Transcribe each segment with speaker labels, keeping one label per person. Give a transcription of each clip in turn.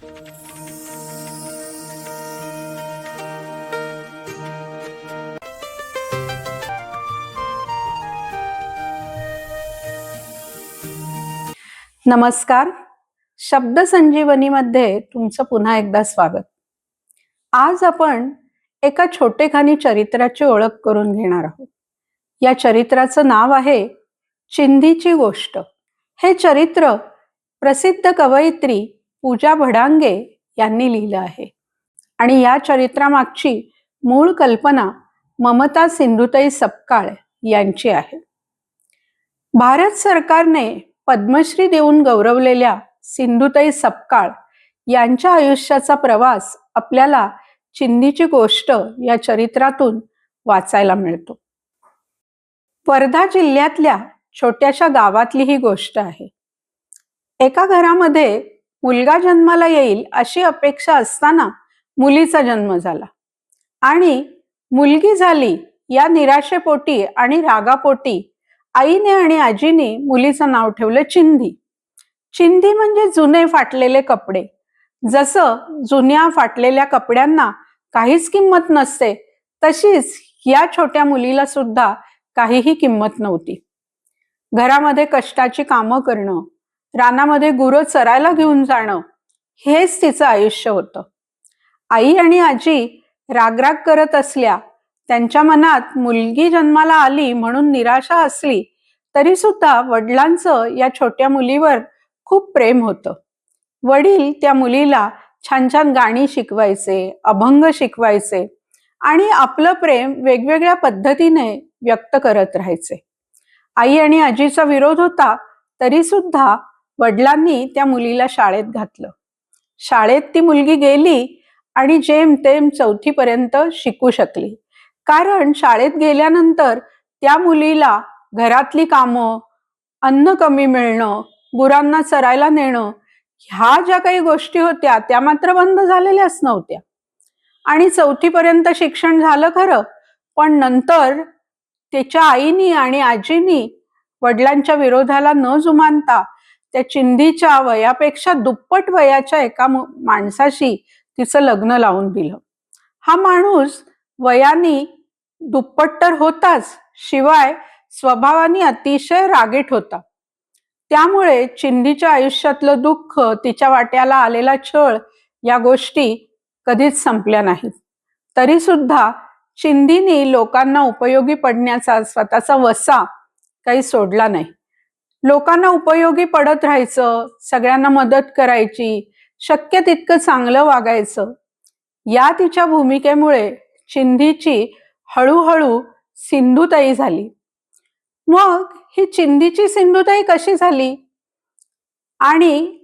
Speaker 1: नमस्कार. शब्द संजीवनीमध्ये तुमचं पुन्हा एकदा स्वागत. आज आपण एका छोटेखानी चरित्राची ओळख करून घेणार आहोत. या चरित्राचं नाव आहे चिंधीची गोष्ट. हे चरित्र प्रसिद्ध कवयित्री पूजा भडांगे यांनी लिहिलं आहे आणि या चरित्रामागची मूळ कल्पना ममता सिंधुताई सपकाळ यांची आहे. भारत सरकारने पद्मश्री देऊन गौरवलेल्या सिंधुताई सपकाळ यांच्या आयुष्याचा प्रवास आपल्याला चिंधीची गोष्ट या चरित्रातून वाचायला मिळतो. वर्धा जिल्ह्यातल्या छोट्याशा गावातली ही गोष्ट आहे. एका घरामध्ये मुलगा जन्माला येईल अशी अपेक्षा असताना मुलीचा जन्म झाला आणि मुलगी झाली या निराशेपोटी आणि रागापोटी आईने आणि आजीने मुलीचं नाव ठेवलं चिंधी. चिंधी म्हणजे जुने फाटलेले कपडे. जसं जुन्या फाटलेल्या कपड्यांना काहीच किंमत नसते, तशीच या छोट्या मुलीला सुद्धा काहीही किंमत नव्हती. घरामध्ये कष्टाची कामं करणं, रानामध्ये गुरं चरायला घेऊन जाणं, हेच तिचं आयुष्य होतं. आई आणि आजी रागराग करत असल्या, त्यांच्या मनात मुलगी जन्माला आली म्हणून निराशा असली तरी सुद्धा वडिलांचं या छोट्या मुलीवर खूप प्रेम होतं. वडील त्या मुलीला छान छान गाणी शिकवायचे, अभंग शिकवायचे आणि आपलं प्रेम वेगवेगळ्या पद्धतीने व्यक्त करत राहायचे. आई आणि आजीचा विरोध होता तरी सुद्धा वडिलांनी त्या मुलीला शाळेत घातलं. शाळेत ती मुलगी गेली आणि जेमतेम 4थी पर्यंत शिकू शकली. कारण शाळेत गेल्यानंतर त्या मुलीला घरातली कामं, अन्न कमी मिळणं, गुरांना चरायला नेणं, ह्या ज्या काही गोष्टी होत्या त्या मात्र बंद झालेल्याच नव्हत्या. आणि 4थी पर्यंत शिक्षण झालं खरं, पण नंतर तिच्या आईनी आणि आजीनी वडिलांच्या विरोधाला न जुमानता त्या चिंधीच्या वयापेक्षा दुप्पट वयाच्या एका माणसाशी तिचं लग्न लावून दिलं. हा माणूस वयाने दुप्पट तर होताच, शिवाय स्वभावाने अतिशय रागीट होता. त्यामुळे चिंधीच्या आयुष्यातलं दुःख, तिच्या वाट्याला आलेला छळ या गोष्टी कधीच संपल्या नाहीत. तरी सुद्धा चिंधीने लोकांना उपयोगी पडण्याचा स्वतःचा वसा काही सोडला नाही. लोकांना उपयोगी पडत राहायचं, सगळ्यांना मदत करायची, शक्य तितकं चांगलं वागायचं. या तिच्या भूमिकेमुळे चिंधीची हळूहळू सिंधुताई झाली. मग ही चिंधीची सिंधुताई कशी झाली? आणि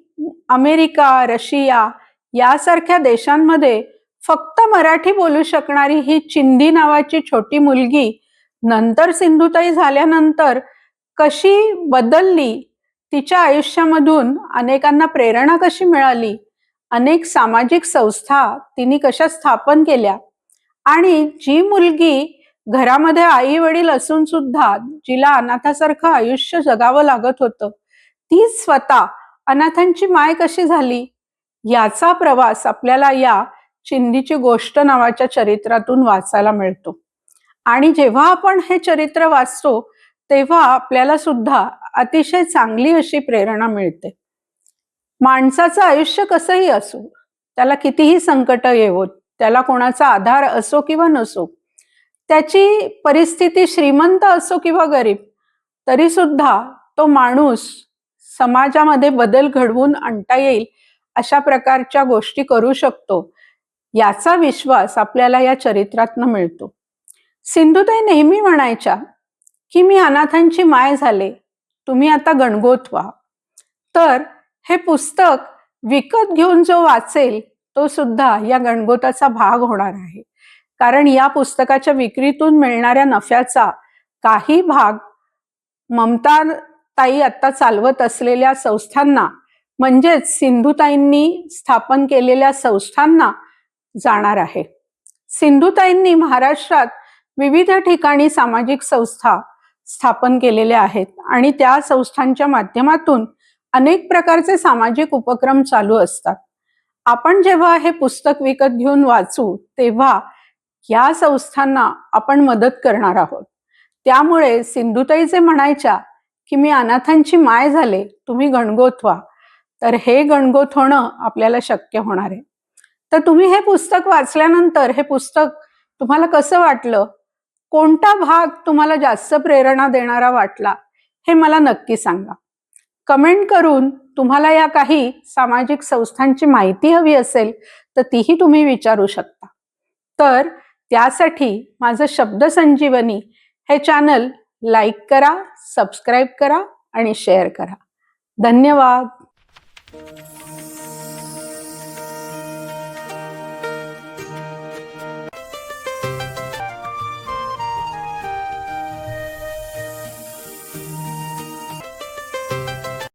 Speaker 1: अमेरिका, रशिया यासारख्या देशांमध्ये फक्त मराठी बोलू शकणारी ही चिंधी नावाची छोटी मुलगी नंतर सिंधुताई झाल्यानंतर कशी बदलली, तिच्या आयुष्यामधून अनेकांना प्रेरणा कशी मिळाली, अनेक सामाजिक संस्था तिने कशा स्थापन केल्या आणि जी मुलगी घरामध्ये आई वडील असून सुद्धा जिला अनाथासारखं आयुष्य जगावं लागत होतं, ती स्वतः अनाथांची माय कशी झाली, याचा प्रवास आपल्याला या चिंधीची गोष्ट नावाच्या चरित्रातून वाचायला मिळतो. आणि जेव्हा आपण हे चरित्र वाचतो तेव्हा आपल्याला सुद्धा अतिशय चांगली अशी प्रेरणा मिळते. माणसाचं आयुष्य कसंही असो, त्याला कितीही संकट येवोत, त्याला कोणाचा आधार असो किंवा नसो, त्याची परिस्थिती श्रीमंत असो किंवा गरीब, तरी सुद्धा तो माणूस समाजामध्ये बदल घडवून आणता येईल अशा प्रकारच्या गोष्टी करू शकतो, याचा विश्वास आपल्याला या चरित्रातनं मिळतो. सिंधुताई नेहमी म्हणायच्या की मी अनाथांची माय झाले, तुम्ही आता गणगोत व्हा. तर हे पुस्तक विकत घेऊन जो वाचेल तो सुद्धा या गणगोताचा भाग होणार आहे. कारण या पुस्तकाच्या विक्रीतून मिळणाऱ्या नफ्याचा काही भाग ममता ताई आता चालवत असलेल्या संस्थांना, म्हणजेच सिंधुताईंनी स्थापन केलेल्या संस्थांना जाणार आहे. सिंधुताईंनी महाराष्ट्रात विविध ठिकाणी सामाजिक संस्था स्थापन केलेल्या आहेत आणि त्या संस्थांच्या माध्यमातून अनेक प्रकारचे सामाजिक उपक्रम चालू असतात. आपण जेव्हा हे पुस्तक विकत घेऊन वाचू तेव्हा या संस्थांना आपण मदत करणार आहोत. त्यामुळे सिंधुताई जे म्हणायच्या की मी अनाथांची माय झाले, तुम्ही गणगोत व्हा, तर हे गणगोत होणं आपल्याला शक्य होणार आहे. तर तुम्ही हे पुस्तक वाचल्यानंतर हे पुस्तक तुम्हाला कसं वाटलं, कोणता भाग तुम्हाला जास्त प्रेरणा देणारा वाटला, हे मला नक्की सांगा. कमेंट करून तुम्हाला या काही सामाजिक संस्थांची माहिती हवी असेल तर तीही तुम्ही विचारू शकता. तर त्यासाठी माझं शब्द संजीवनी हे चॅनल लाईक करा, सबस्क्राईब करा आणि शेअर करा. धन्यवाद.